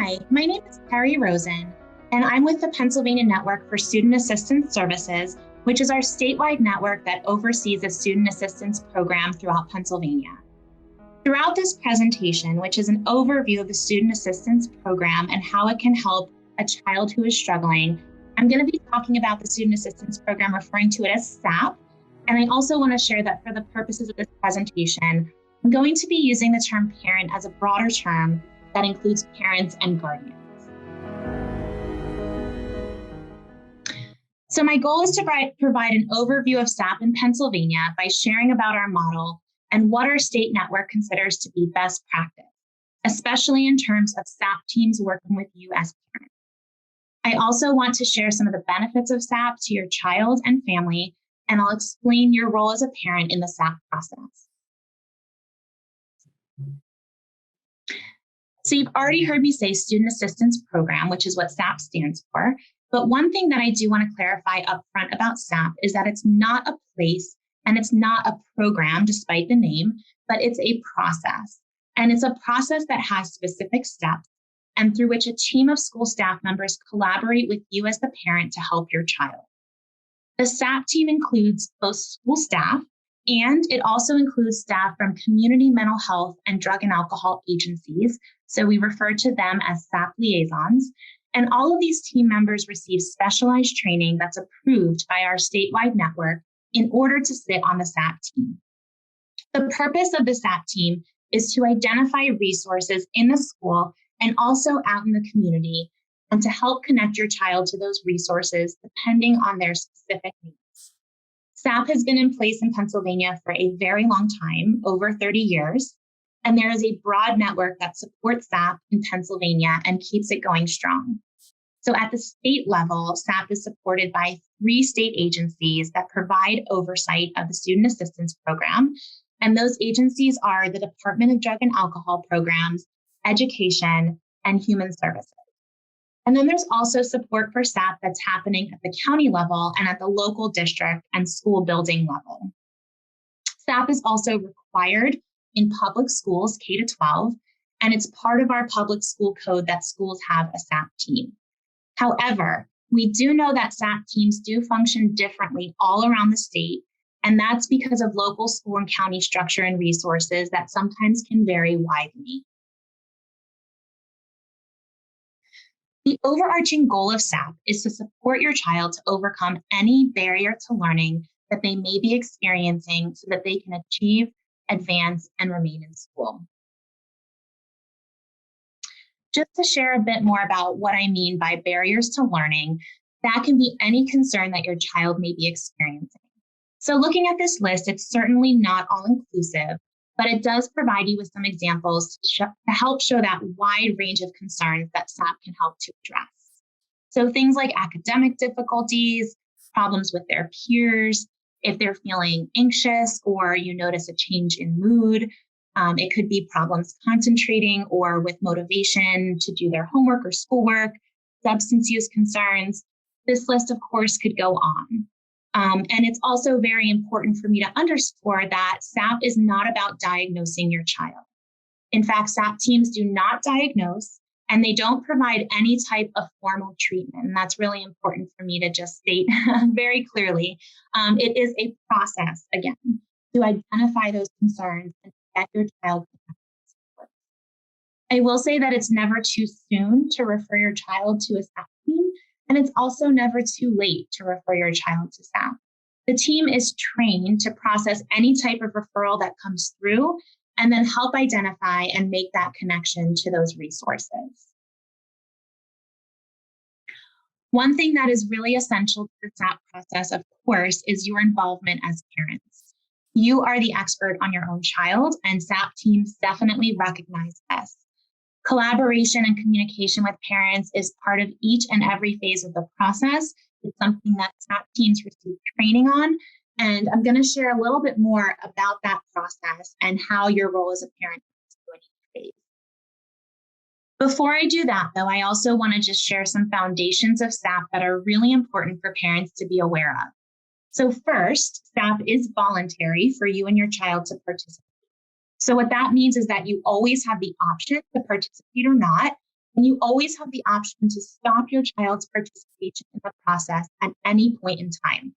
Hi, my name is Carrie Rosen, and I'm with the Pennsylvania Network for Student Assistance Services, which is our statewide network that oversees a student assistance program throughout Pennsylvania. Throughout this presentation, which is an overview of the student assistance program and how it can help a child who is struggling, I'm going to be talking about the student assistance program, referring to it as SAP. And I also want to share that for the purposes of this presentation, I'm going to be using the term parent as a broader term that includes parents and guardians. So my goal is to provide an overview of SAP in Pennsylvania by sharing about our model and what our state network considers to be best practice, especially in terms of SAP teams working with you as parents. I also want to share some of the benefits of SAP to your child and family, and I'll explain your role as a parent in the SAP process. So you've already heard me say Student Assistance Program, which is what SAP stands for. But one thing that I do want to clarify upfront about SAP is that it's not a place and it's not a program, despite the name, but it's a process. And it's a process that has specific steps and through which a team of school staff members collaborate with you as the parent to help your child. The SAP team includes both school staff, and it also includes staff from community mental health and drug and alcohol agencies. So we refer to them as SAP liaisons. And all of these team members receive specialized training that's approved by our statewide network in order to sit on the SAP team. The purpose of the SAP team is to identify resources in the school and also out in the community, and to help connect your child to those resources depending on their specific needs. SAP has been in place in Pennsylvania for a very long time, over 30 years, and there is a broad network that supports SAP in Pennsylvania and keeps it going strong. So at the state level, SAP is supported by 3 state agencies that provide oversight of the student assistance program, and those agencies are the Department of Drug and Alcohol Programs, Education, and Human Services. And then there's also support for SAP that's happening at the county level and at the local district and school building level. SAP is also required in public schools, K-12, and it's part of our public school code that schools have a SAP team. However, we do know that SAP teams do function differently all around the state, and that's because of local school and county structure and resources that sometimes can vary widely. The overarching goal of SAP is to support your child to overcome any barrier to learning that they may be experiencing so that they can achieve, advance, and remain in school. Just to share a bit more about what I mean by barriers to learning, that can be any concern that your child may be experiencing. So looking at this list, it's certainly not all-inclusive, but it does provide you with some examples to help show that wide range of concerns that SAP can help to address. So things like academic difficulties, problems with their peers, if they're feeling anxious or you notice a change in mood, it could be problems concentrating or with motivation to do their homework or schoolwork, substance use concerns. This list, of course, could go on. And it's also very important for me to underscore that SAP is not about diagnosing your child. In fact, SAP teams do not diagnose, and they don't provide any type of formal treatment. And that's really important for me to just state very clearly. It is a process, again, to identify those concerns and get your child support. I will say that it's never too soon to refer your child to a SAP team. And it's also never too late to refer your child to SAP. The team is trained to process any type of referral that comes through and then help identify and make that connection to those resources. One thing that is really essential to the SAP process, of course, is your involvement as parents. You are the expert on your own child, and SAP teams definitely recognize this. Collaboration and communication with parents is part of each and every phase of the process. It's something that SAP teams receive training on, and I'm going to share a little bit more about that process and how your role as a parent is in each phase. Before I do that, though, I also want to just share some foundations of SAP that are really important for parents to be aware of. So first, SAP is voluntary for you and your child to participate. So what that means is that you always have the option to participate or not, And you always have the option to stop your child's participation in the process at any point in time.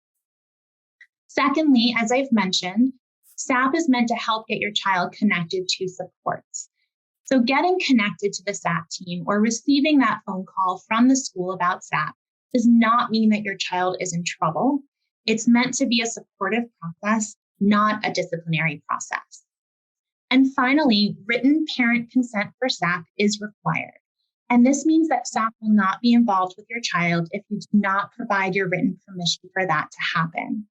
Secondly, as I've mentioned, SAP is meant to help get your child connected to supports. So getting connected to the SAP team or receiving that phone call from the school about SAP does not mean that your child is in trouble. It's meant to be a supportive process, not a disciplinary process. And finally, written parent consent for SAP is required. And this means that SAP will not be involved with your child if you do not provide your written permission for that to happen.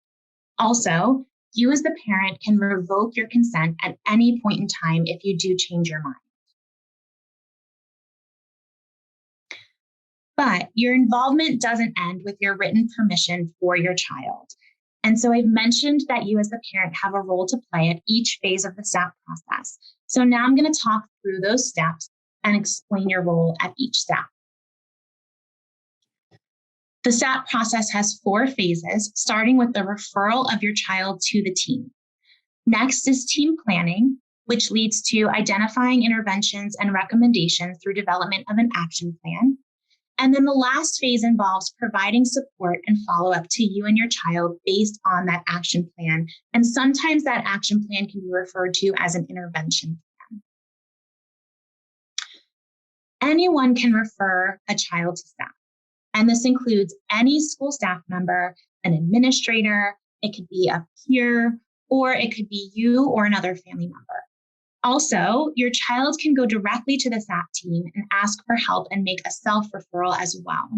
Also, you as the parent can revoke your consent at any point in time if you do change your mind. But your involvement doesn't end with your written permission for your child. And so I've mentioned that you as the parent have a role to play at each phase of the SAP process. So now I'm going to talk through those steps and explain your role at each step. The SAP process has 4 phases, starting with the referral of your child to the team. Next is team planning, which leads to identifying interventions and recommendations through development of an action plan. And then the last phase involves providing support and follow-up to you and your child based on that action plan. And sometimes that action plan can be referred to as an intervention plan. Anyone can refer a child to SAP. And this includes any school staff member, an administrator, it could be a peer, or it could be you or another family member. Also, your child can go directly to the SAP team and ask for help and make a self-referral as well.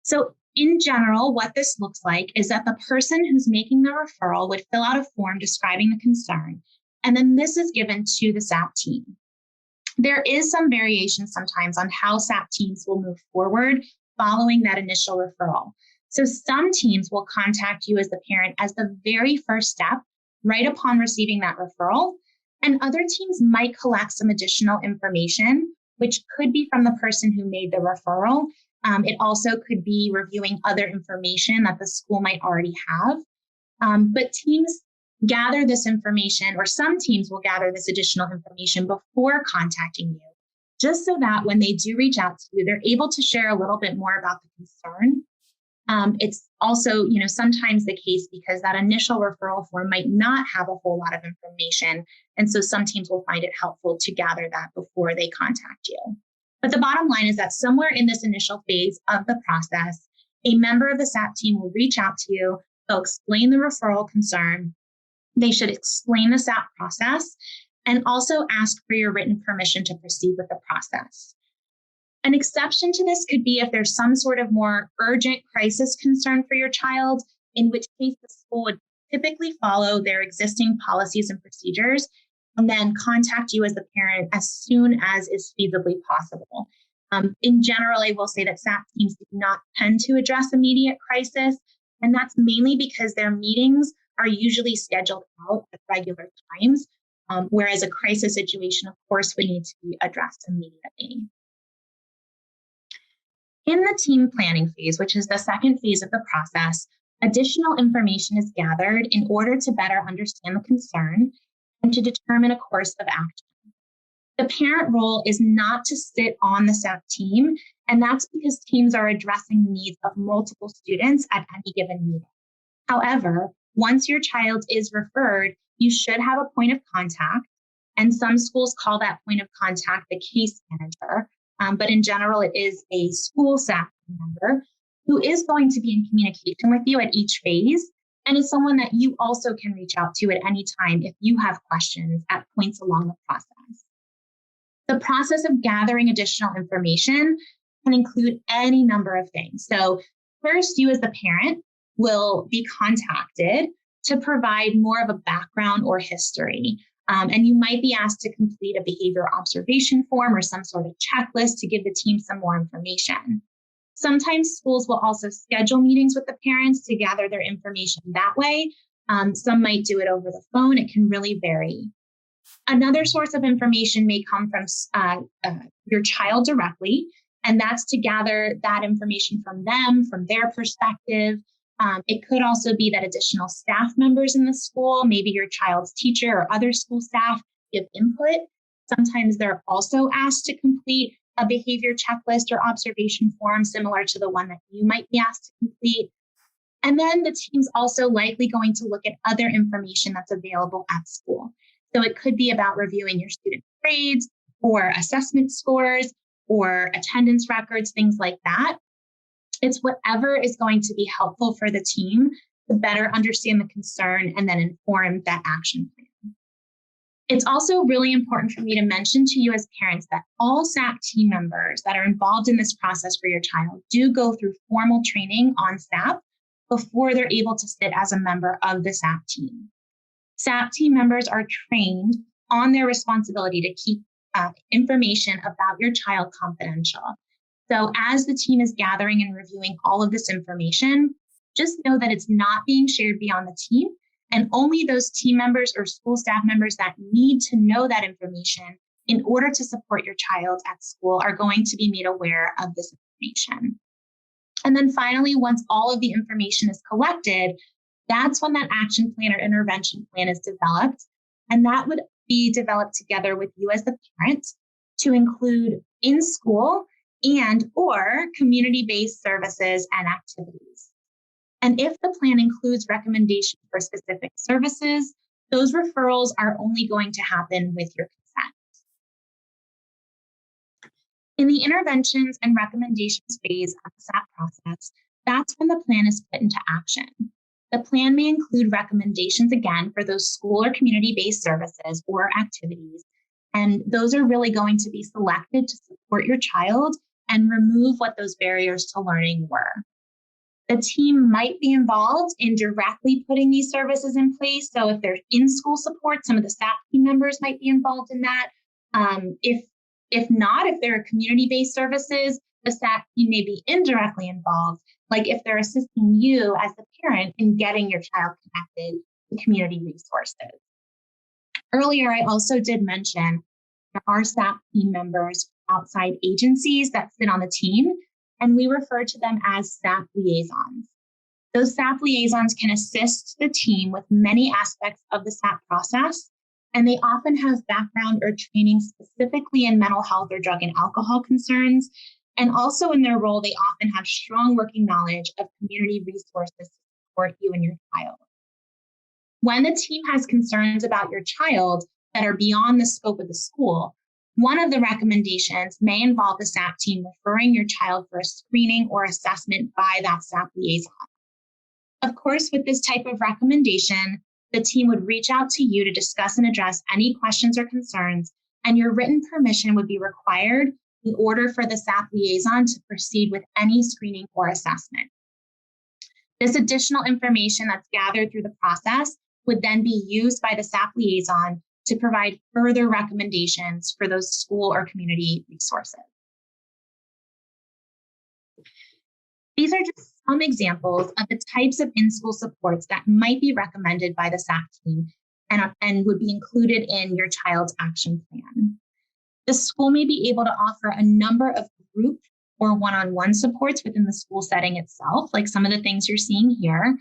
So in general, what this looks like is that the person who's making the referral would fill out a form describing the concern, and then this is given to the SAP team. There is some variation sometimes on how SAP teams will move forward following that initial referral. So some teams will contact you as the parent as the very first step, right upon receiving that referral. And other teams might collect some additional information, which could be from the person who made the referral. It also could be reviewing other information that the school might already have. But teams gather this information, or some teams will gather this additional information before contacting you, just so that when they do reach out to you, they're able to share a little bit more about the concern. It's also, sometimes the case because that initial referral form might not have a whole lot of information. And so some teams will find it helpful to gather that before they contact you. But the bottom line is that somewhere in this initial phase of the process, a member of the SAP team will reach out to you. They'll explain the referral concern. They should explain the SAP process and also ask for your written permission to proceed with the process. An exception to this could be if there's some sort of more urgent crisis concern for your child, in which case the school would typically follow their existing policies and procedures and then contact you as the parent as soon as is feasibly possible. In general, I will say that SAP teams do not tend to address immediate crisis, and that's mainly because their meetings are usually scheduled out at regular times, whereas a crisis situation, of course, would need to be addressed immediately. In the team planning phase, which is the second phase of the process, additional information is gathered in order to better understand the concern and to determine a course of action. The parent role is not to sit on the SAP team, and that's because teams are addressing the needs of multiple students at any given meeting. However, once your child is referred, you should have a point of contact, and some schools call that point of contact the case manager. But in general, it is a school SAP member who is going to be in communication with you at each phase, and is someone that you also can reach out to at any time if you have questions at points along the process. The process of gathering additional information can include any number of things. So first, you as the parent will be contacted to provide more of a background or history. And you might be asked to complete a behavior observation form or some sort of checklist to give the team some more information. Sometimes schools will also schedule meetings with the parents to gather their information that way. Some might do it over the phone. It can really vary. Another source of information may come from your child directly, and that's to gather that information from them, from their perspective. It could also be that additional staff members in the school, maybe your child's teacher or other school staff, give input. Sometimes they're also asked to complete a behavior checklist or observation form similar to the one that you might be asked to complete. And then the team's also likely going to look at other information that's available at school. So it could be about reviewing your student grades or assessment scores or attendance records, things like that. It's whatever is going to be helpful for the team to better understand the concern and then inform that action plan. It's also really important for me to mention to you as parents that all SAP team members that are involved in this process for your child do go through formal training on SAP before they're able to sit as a member of the SAP team. SAP team members are trained on their responsibility to keep information about your child confidential. So as the team is gathering and reviewing all of this information, just know that it's not being shared beyond the team, and only those team members or school staff members that need to know that information in order to support your child at school are going to be made aware of this information. And then finally, once all of the information is collected, that's when that action plan or intervention plan is developed. And that would be developed together with you as the parent to include in-school and or community-based services and activities. And if the plan includes recommendations for specific services, those referrals are only going to happen with your consent. In the interventions and recommendations phase of the SAP process, that's when the plan is put into action. The plan may include recommendations again for those school or community-based services or activities, and those are really going to be selected to support your child and remove what those barriers to learning were. The team might be involved in directly putting these services in place. So if there's in-school support, some of the SAP team members might be involved in that. If not, if there are community-based services, the SAP team may be indirectly involved, like if they're assisting you as the parent in getting your child connected to community resources. Earlier, I also did mention there are SAP team members, outside agencies that sit on the team, and we refer to them as SAP liaisons. Those SAP liaisons can assist the team with many aspects of the SAP process, and they often have background or training specifically in mental health or drug and alcohol concerns. And also in their role, they often have strong working knowledge of community resources to support you and your child. When the team has concerns about your child that are beyond the scope of the school, one of the recommendations may involve the SAP team referring your child for a screening or assessment by that SAP liaison. Of course, with this type of recommendation, the team would reach out to you to discuss and address any questions or concerns, and your written permission would be required in order for the SAP liaison to proceed with any screening or assessment. This additional information that's gathered through the process would then be used by the SAP liaison to provide further recommendations for those school or community resources. These are just some examples of the types of in-school supports that might be recommended by the SAP team and would be included in your child's action plan. The school may be able to offer a number of group or one-on-one supports within the school setting itself, like some of the things you're seeing here.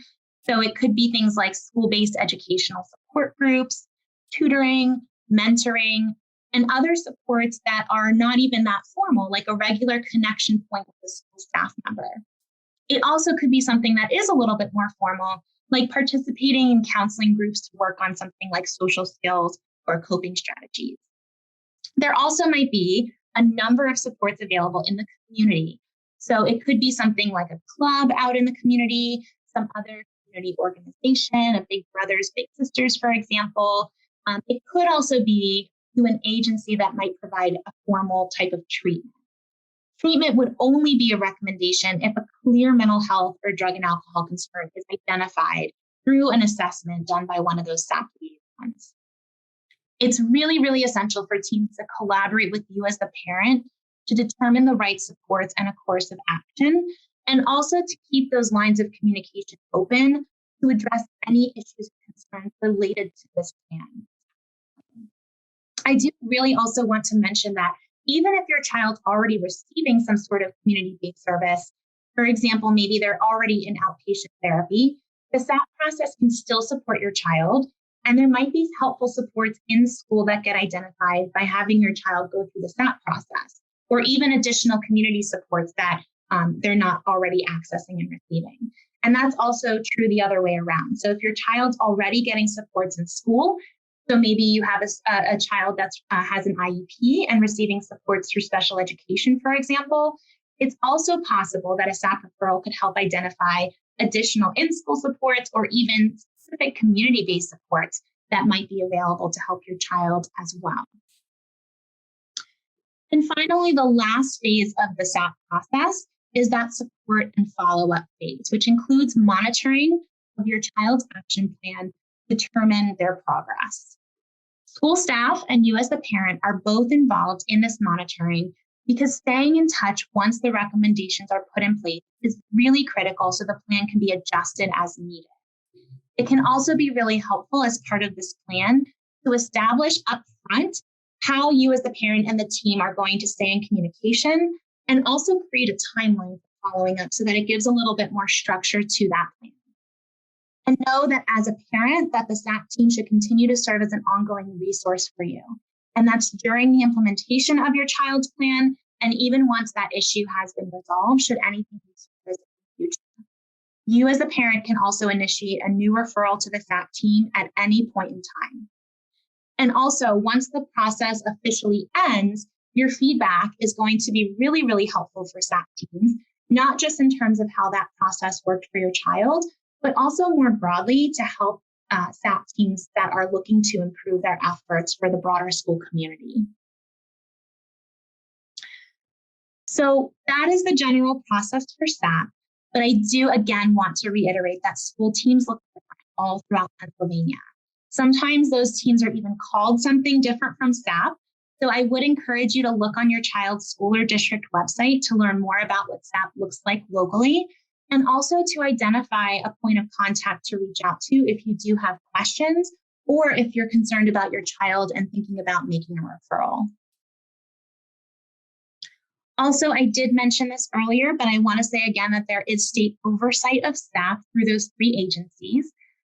So it could be things like school-based educational support groups, tutoring, mentoring, and other supports that are not even that formal, like a regular connection point with the school staff member. It also could be something that is a little bit more formal, like participating in counseling groups to work on something like social skills or coping strategies. There also might be a number of supports available in the community. So it could be something like a club out in the community, some other community organization, a Big Brothers, Big Sisters, for example. It could also be to an agency that might provide a formal type of treatment. Treatment would only be a recommendation if a clear mental health or drug and alcohol concern is identified through an assessment done by one of those SAP liaisons. It's really, really essential for teams to collaborate with you as the parent to determine the right supports and a course of action, and also to keep those lines of communication open to address any issues or concerns related to this plan. I do really also want to mention that even if your child's already receiving some sort of community-based service, for example, maybe they're already in outpatient therapy, the SAP process can still support your child. And there might be helpful supports in school that get identified by having your child go through the SAP process. or even additional community supports that they're not already accessing and receiving. And that's also true the other way around. So if your child's already getting supports in school, so maybe you have a child that has an IEP and receiving supports through special education, for example, it's also possible that a SAP referral could help identify additional in-school supports or even specific community-based supports that might be available to help your child as well. And finally, the last phase of the SAP process is that support and follow-up phase, which includes monitoring of your child's action plan to determine their progress. School staff and you as the parent are both involved in this monitoring because staying in touch once the recommendations are put in place is really critical so the plan can be adjusted as needed. It can also be really helpful as part of this plan to establish upfront how you as the parent and the team are going to stay in communication and also create a timeline for following up so that it gives a little bit more structure to that plan. And know that as a parent, that the SAP team should continue to serve as an ongoing resource for you. And that's during the implementation of your child's plan, and even once that issue has been resolved, should anything be surfaced in the future. You as a parent can also initiate a new referral to the SAP team at any point in time. And also, once the process officially ends, your feedback is going to be really, really helpful for SAP teams, not just in terms of how that process worked for your child, but also more broadly to help SAP teams that are looking to improve their efforts for the broader school community. So that is the general process for SAP, but I do again want to reiterate that school teams look different all throughout Pennsylvania. Sometimes those teams are even called something different from SAP, so I would encourage you to look on your child's school or district website to learn more about what SAP looks like locally, and also to identify a point of contact to reach out to if you do have questions or if you're concerned about your child and thinking about making a referral. Also, I did mention this earlier, but I want to say again that there is state oversight of SAP through those 3 agencies.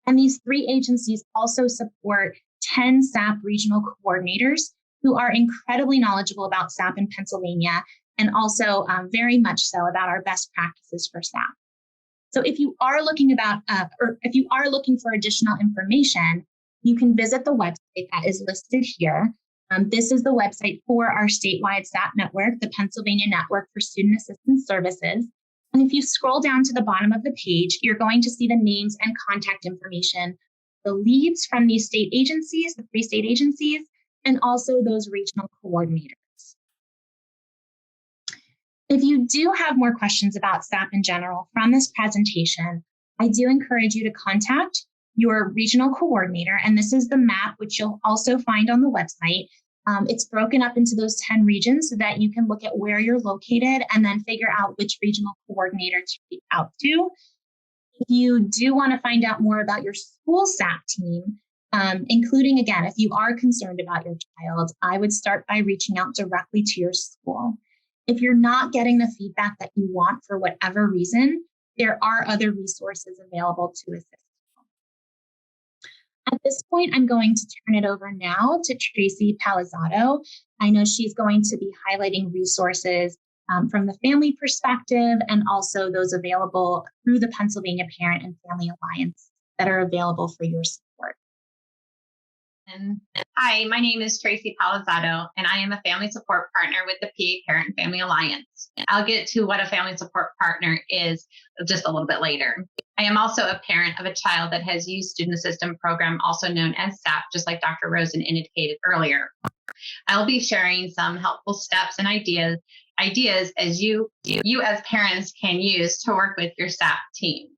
And these 3 agencies also support 10 SAP regional coordinators who are incredibly knowledgeable about SAP in Pennsylvania and also very much so about our best practices for SAP. So if you are looking for additional information, you can visit the website that is listed here. This is the website for our statewide SAP network, the Pennsylvania Network for Student Assistance Services. And if you scroll down to the bottom of the page, you're going to see the names and contact information, the leads from these state agencies, the 3 state agencies, and also those regional coordinators. If you do have more questions about SAP in general from this presentation, I do encourage you to contact your regional coordinator. And this is the map, which you'll also find on the website. It's broken up into those 10 regions so that you can look at where you're located and then figure out which regional coordinator to reach out to. If you do want to find out more about your school SAP team, including, again, if you are concerned about your child, I would start by reaching out directly to your school. If you're not getting the feedback that you want for whatever reason, there are other resources available to assist you. At this point, I'm going to turn it over now to Tracy Palizzato. I know she's going to be highlighting resources from the family perspective and also those available through the Pennsylvania Parent and Family Alliance that are available for your support. Hi, my name is Tracy Palizzato, and I am a family support partner with the PA Parent and Family Alliance. I'll get to what a family support partner is just a little bit later. I am also a parent of a child that has used Student Assistance Program, also known as SAP, just like Dr. Rosen indicated earlier. I'll be sharing some helpful steps and ideas as you as parents can use to work with your SAP team.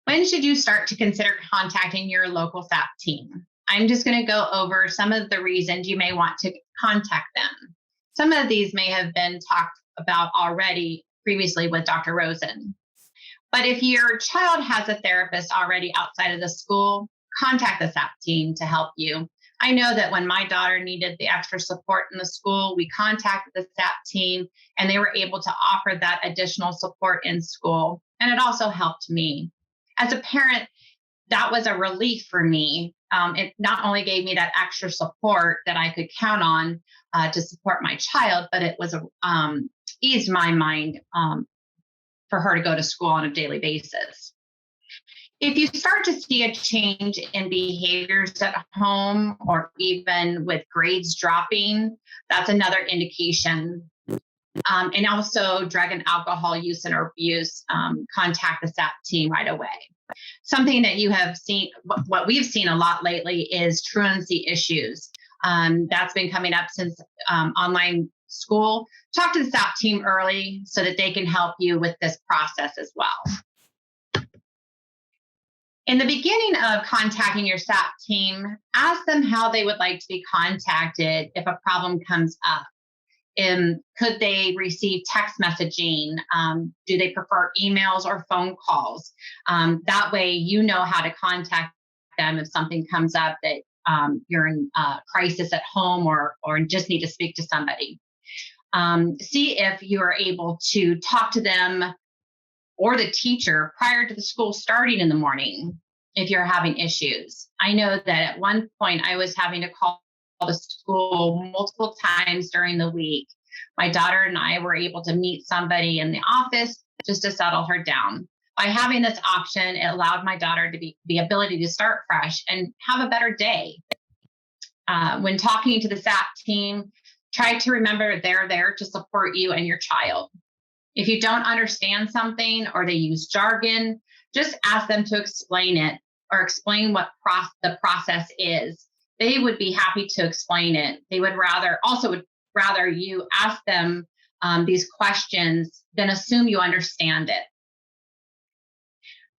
When should you start to consider contacting your local SAP team? I'm just going to go over some of the reasons you may want to contact them. Some of these may have been talked about already previously with Dr. Rosen. But if your child has a therapist already outside of the school, contact the SAP team to help you. I know that when my daughter needed the extra support in the school, we contacted the SAP team and they were able to offer that additional support in school. And it also helped me. As a parent, that was a relief for me it not only gave me that extra support that I could count on to support my child, but it was eased my mind for her to go to school on a daily basis. If you start to see a change in behaviors at home or even with grades dropping, that's another indication. And also drug and alcohol use and abuse, contact the SAP team right away. Something that you have seen, what we've seen a lot lately is truancy issues. That's been coming up since online school. Talk to the SAP team early so that they can help you with this process as well. In the beginning of contacting your SAP team, ask them how they would like to be contacted if a problem comes up. Could they receive text messaging? Do they prefer emails or phone calls? That way you know how to contact them if something comes up that you're in a crisis at home or just need to speak to somebody. See if you are able to talk to them or the teacher prior to the school starting in the morning if you're having issues. I know that at one point I was having to call the school multiple times during the week. My daughter and I were able to meet somebody in the office just to settle her down. By having this option, it allowed my daughter to be the ability to start fresh and have a better day. When talking to the SAP team, try to remember they're there to support you and your child. If you don't understand something or they use jargon, just ask them to explain it or explain what the process is. They would be happy to explain it. They would rather you ask them these questions than assume you understand it.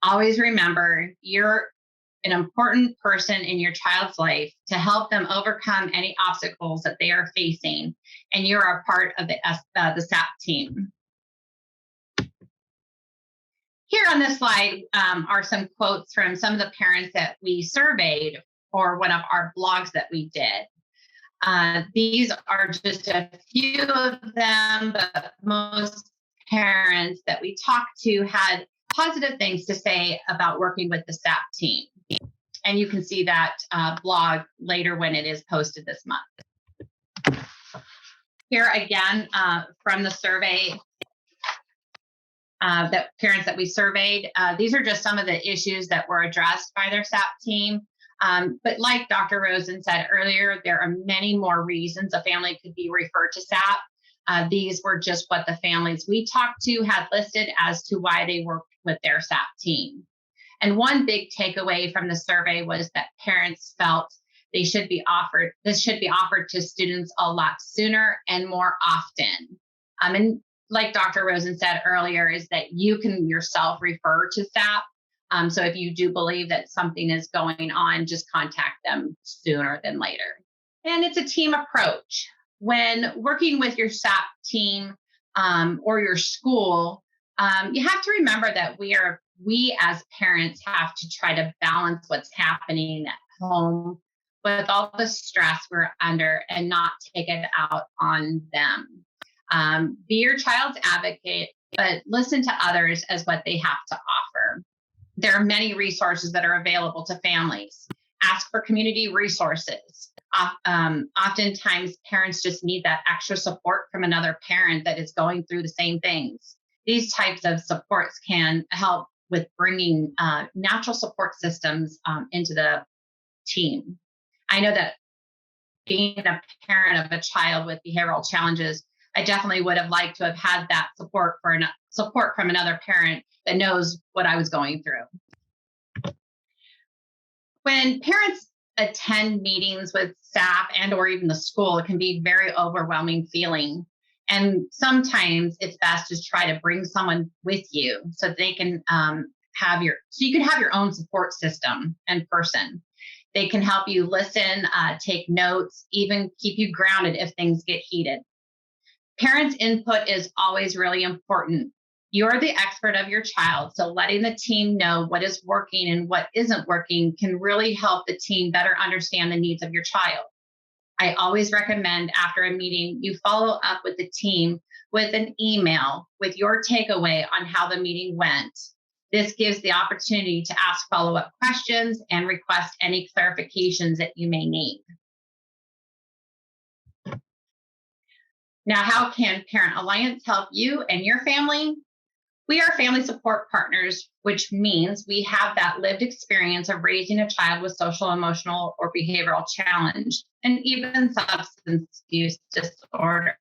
Always remember, you're an important person in your child's life to help them overcome any obstacles that they are facing, and you're a part of the SAP team. Here on this slide are some quotes from some of the parents that we surveyed for one of our blogs that we did. These are just a few of them, but most parents that we talked to had positive things to say about working with the SAP team. And you can see that blog later when it is posted this month. Here again, from the survey, that parents that we surveyed, these are just some of the issues that were addressed by their SAP team. But like Dr. Rosen said earlier, there are many more reasons a family could be referred to SAP. These were just what the families we talked to had listed as to why they worked with their SAP team. And one big takeaway from the survey was that parents felt this should be offered to students a lot sooner and more often. And like Dr. Rosen said earlier, is that you can yourself refer to SAP. So if you do believe that something is going on, just contact them sooner than later. And it's a team approach. When working with your SAP team or your school, you have to remember that we as parents have to try to balance what's happening at home with all the stress we're under and not take it out on them. Be your child's advocate, but listen to others as what they have to offer. There are many resources that are available to families. Ask for community resources. Oftentimes, parents just need that extra support from another parent that is going through the same things. These types of supports can help with bringing natural support systems into the team. I know that being a parent of a child with behavioral challenges, I definitely would have liked to have had that support from another parent that knows what I was going through. When parents attend meetings with staff and or even the school, it can be a very overwhelming feeling. And sometimes it's best to try to bring someone with you so they can you can have your own support system in person. They can help you listen, take notes, even keep you grounded if things get heated. Parents' input is always really important. You're the expert of your child, so letting the team know what is working and what isn't working can really help the team better understand the needs of your child. I always recommend after a meeting, you follow up with the team with an email with your takeaway on how the meeting went. This gives the opportunity to ask follow-up questions and request any clarifications that you may need. Now, how can Parent Alliance help you and your family? We are family support partners, which means we have that lived experience of raising a child with social, emotional, or behavioral challenge, and even substance use disorder.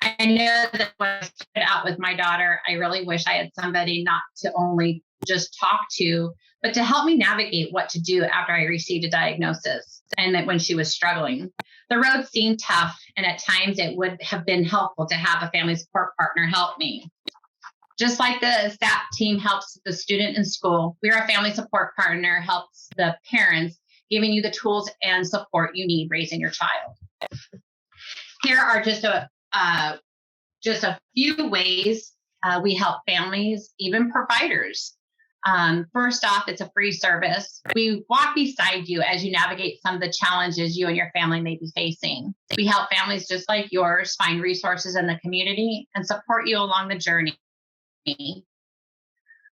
I know that when I started out with my daughter, I really wish I had somebody not to only just talk to, but to help me navigate what to do after I received a diagnosis and that when she was struggling. The road seemed tough, and at times it would have been helpful to have a family support partner help me. Just like the SAP team helps the student in school, we are a family support partner, helps the parents, giving you the tools and support you need raising your child. Here are just a few ways we help families, even providers. First off, it's a free service. We walk beside you as you navigate some of the challenges you and your family may be facing. We help families just like yours find resources in the community and support you along the journey.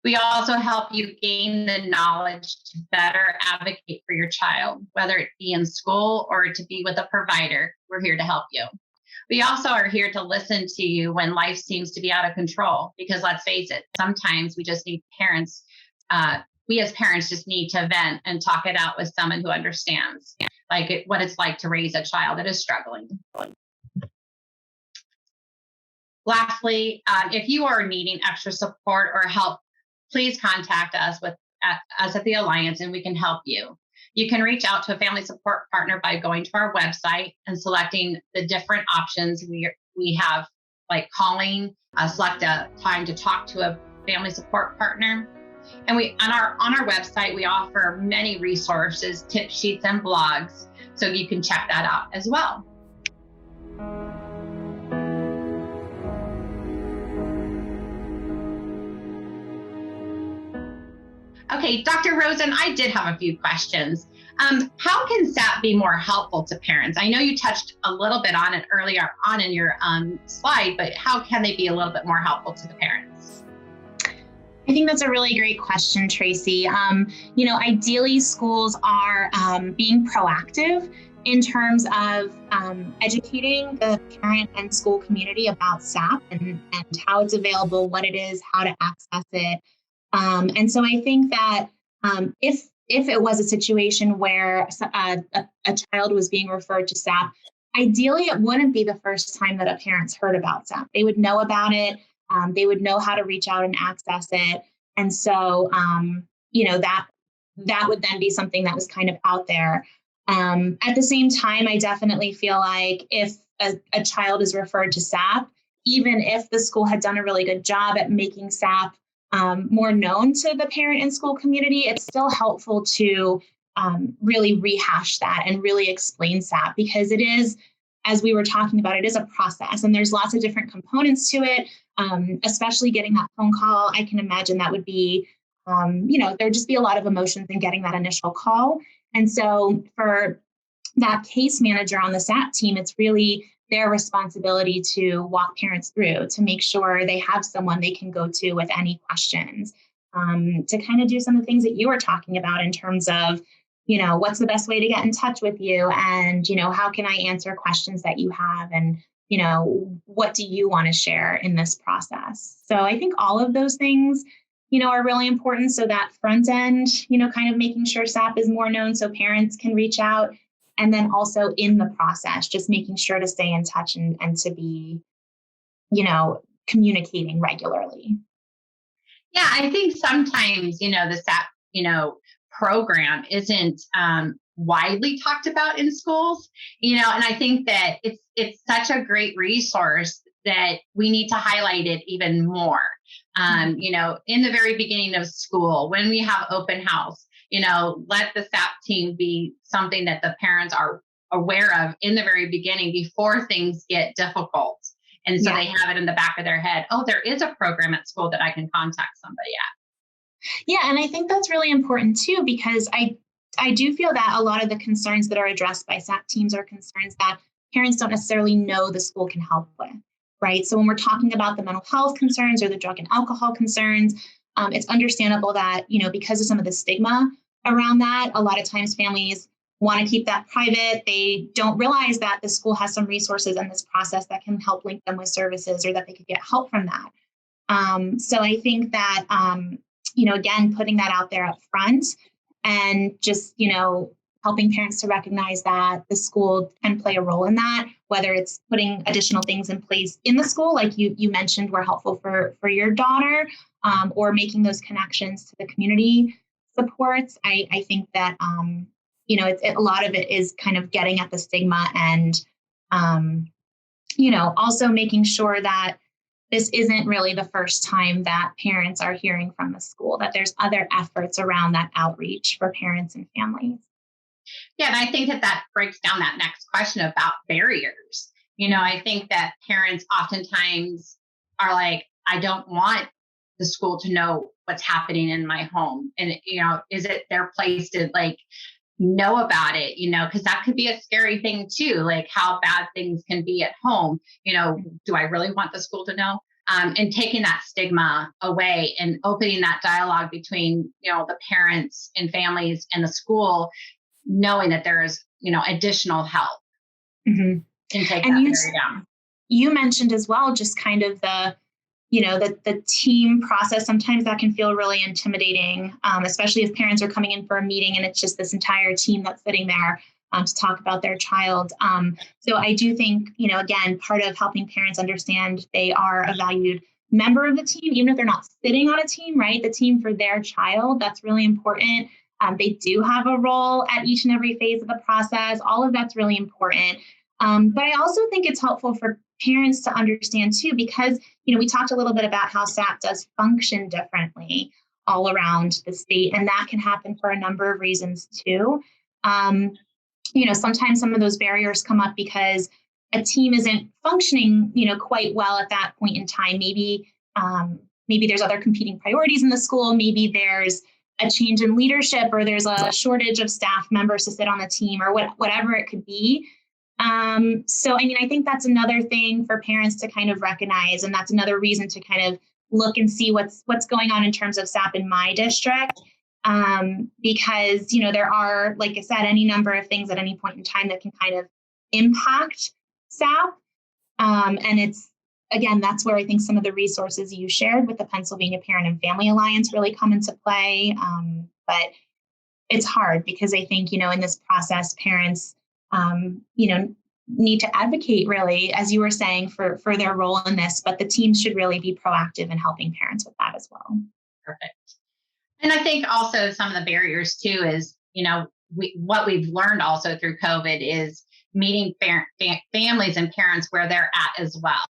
We also help you gain the knowledge to better advocate for your child, whether it be in school or to be with a provider. We're here to help you. We also are here to listen to you when life seems to be out of control, because let's face it, sometimes we just need parents. We as parents just need to vent and talk it out with someone who understands what it's like to raise a child that is struggling. Lastly, if you are needing extra support or help, please contact us at the Alliance and we can help you. You can reach out to a family support partner by going to our website and selecting the different options we have, like calling, select a time to talk to a family support partner. And on our website, we offer many resources, tip sheets, and blogs, so you can check that out as well. Okay, Dr. Rosen, I did have a few questions. How can SAP be more helpful to parents? I know you touched a little bit on it earlier on in your slide, but how can they be a little bit more helpful to the parents? I think that's a really great question, Tracy. Ideally, schools are being proactive in terms of educating the parent and school community about SAP and how it's available, what it is, how to access it. And so I think that if it was a situation where a child was being referred to SAP, ideally it wouldn't be the first time that a parent's heard about SAP. They would know about it. They would know how to reach out and access it. And so, that would then be something that was kind of out there. At the same time, I definitely feel like if a child is referred to SAP, even if the school had done a really good job at making SAP more known to the parent and school community, it's still helpful to really rehash that and really explain SAP, because it is, as we were talking about, it is a process and there's lots of different components to it, especially getting that phone call. I can imagine that would be, there'd just be a lot of emotions in getting that initial call. And so for that case manager on the SAP team, it's really their responsibility to walk parents through, to make sure they have someone they can go to with any questions, to kind of do some of the things that you were talking about in terms of, what's the best way to get in touch with you? And, how can I answer questions that you have? And, what do you want to share in this process? So I think all of those things, are really important. So that front end, kind of making sure SAP is more known so parents can reach out. And then also in the process, just making sure to stay in touch and to be, communicating regularly. Yeah, I think sometimes, the SAP, program isn't widely talked about in schools, and I think that it's such a great resource that we need to highlight it even more. In the very beginning of school, when we have open house, let the SAP team be something that the parents are aware of in the very beginning before things get difficult. And so they have it in the back of their head. Oh, there is a program at school that I can contact somebody at. Yeah, and I think that's really important too, because I do feel that a lot of the concerns that are addressed by SAP teams are concerns that parents don't necessarily know the school can help with. right? So when we're talking about the mental health concerns or the drug and alcohol concerns, it's understandable that, because of some of the stigma around that, a lot of times families want to keep that private. They don't realize that the school has some resources in this process that can help link them with services or that they could get help from that. So I think that, again, putting that out there up front and just, helping parents to recognize that the school can play a role in that, whether it's putting additional things in place in the school, like you mentioned, were helpful for your daughter, or making those connections to the community supports. I think that, a lot of it is kind of getting at the stigma and, also making sure that this isn't really the first time that parents are hearing from the school, that there's other efforts around that outreach for parents and families. Yeah, and I think that breaks down that next question about barriers. I think that parents oftentimes are like, I don't want the school to know what's happening in my home. And, is it their place to know about it, because that could be a scary thing too, like how bad things can be at home. Do I really want the school to know? And taking that stigma away and opening that dialogue between, the parents and families and the school, knowing that there's, additional help. Mm-hmm. And take that barrier down. You mentioned as well, just kind of the team process. Sometimes that can feel really intimidating, especially if parents are coming in for a meeting and it's just this entire team that's sitting there to talk about their child. So I do think, again, part of helping parents understand they are a valued member of the team, even if they're not sitting on a team, right? The team for their child, that's really important. They do have a role at each and every phase of the process. All of that's really important. But I also think it's helpful for parents to understand too, because, we talked a little bit about how SAP does function differently all around the state, and that can happen for a number of reasons too. Sometimes some of those barriers come up because a team isn't functioning, quite well at that point in time. Maybe there's other competing priorities in the school. Maybe there's a change in leadership, or there's a shortage of staff members to sit on the team, or whatever it could be. So, I think that's another thing for parents to kind of recognize, and that's another reason to kind of look and see what's going on in terms of SAP in my district. Because, there are, like I said, any number of things at any point in time that can kind of impact SAP. And it's, again, that's where I think some of the resources you shared with the Pennsylvania Parent and Family Alliance really come into play. But it's hard because I think, in this process, parents, need to advocate really, as you were saying, for their role in this, but the team should really be proactive in helping parents with that as well. Perfect. And I think also some of the barriers too is, what we've learned also through COVID is meeting families and parents where they're at as well.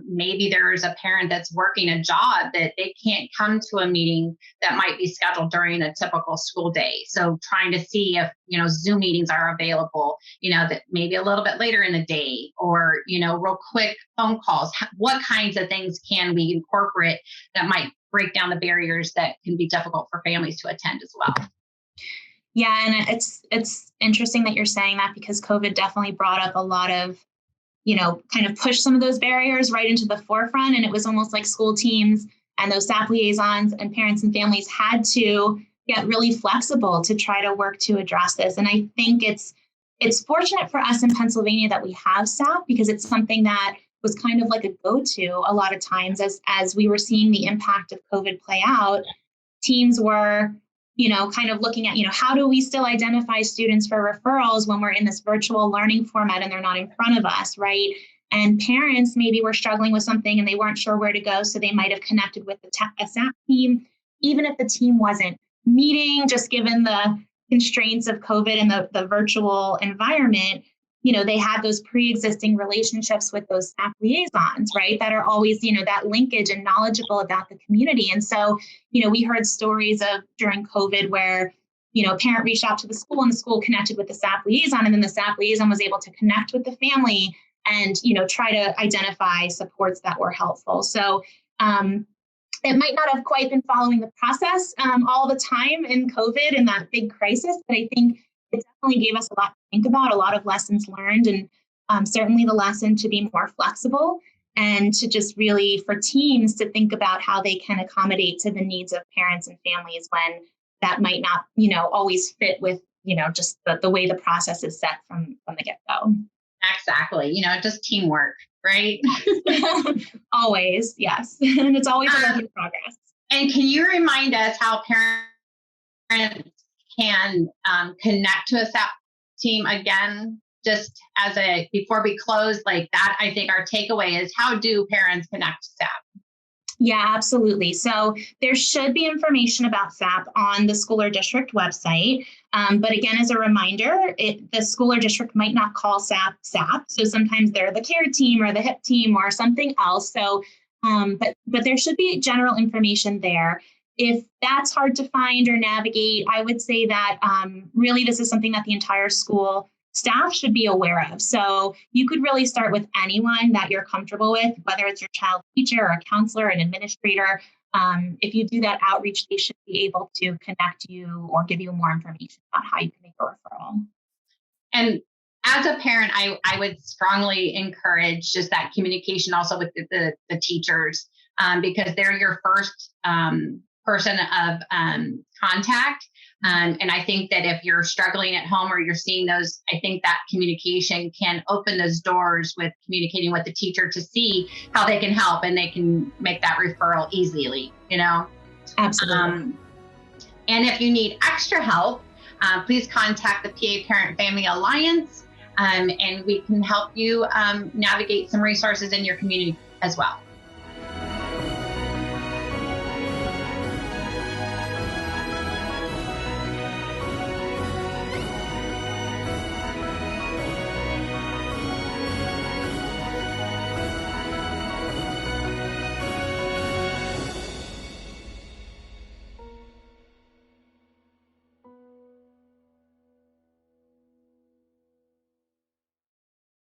Maybe there's a parent that's working a job that they can't come to a meeting that might be scheduled during a typical school day. So trying to see if, Zoom meetings are available, that maybe a little bit later in the day, or, real quick phone calls. What kinds of things can we incorporate that might break down the barriers that can be difficult for families to attend as well? Yeah, and it's interesting that you're saying that, because COVID definitely brought up a lot of, kind of push some of those barriers right into the forefront. And it was almost like school teams and those SAP liaisons and parents and families had to get really flexible to try to work to address this. And I think it's fortunate for us in Pennsylvania that we have SAP, because it's something that was kind of like a go-to a lot of times as we were seeing the impact of COVID play out. Teams were, kind of looking at, how do we still identify students for referrals when we're in this virtual learning format and they're not in front of us, right? And parents maybe were struggling with something and they weren't sure where to go, so they might have connected with a SAP team, even if the team wasn't meeting, just given the constraints of COVID and the virtual environment. They had those pre-existing relationships with those staff liaisons, right? That are always, that linkage and knowledgeable about the community. And so, we heard stories of during COVID where, a parent reached out to the school and the school connected with the staff liaison, and then the staff liaison was able to connect with the family and, try to identify supports that were helpful. So, it might not have quite been following the process all the time in COVID and that big crisis, but I think it definitely gave us a lot to think about, a lot of lessons learned. And certainly the lesson to be more flexible and to just really for teams to think about how they can accommodate to the needs of parents and families when that might not, always fit with, just the way the process is set from the get-go. Exactly. Just teamwork, right? Always, yes. And it's always a work in progress. And can you remind us how parents can connect to a SAP team again? Just before we close, like that, I think our takeaway is, how do parents connect to SAP? Yeah, absolutely. So there should be information about SAP on the school or district website. But again, as a reminder, the school or district might not call SAP SAP. So sometimes they're the care team or the HIP team or something else. So, but there should be general information there. If that's hard to find or navigate, I would say that really this is something that the entire school staff should be aware of. So you could really start with anyone that you're comfortable with, whether it's your child's teacher or a counselor, an administrator. If you do that outreach, they should be able to connect you or give you more information about how you can make a referral. And as a parent, I would strongly encourage just that communication also with the teachers, because they're your first person of contact. And I think that if you're struggling at home or you're seeing those, I think that communication can open those doors with communicating with the teacher to see how they can help and they can make that referral easily, Absolutely. And if you need extra help, please contact the PA Parent Family Alliance, and we can help you navigate some resources in your community as well.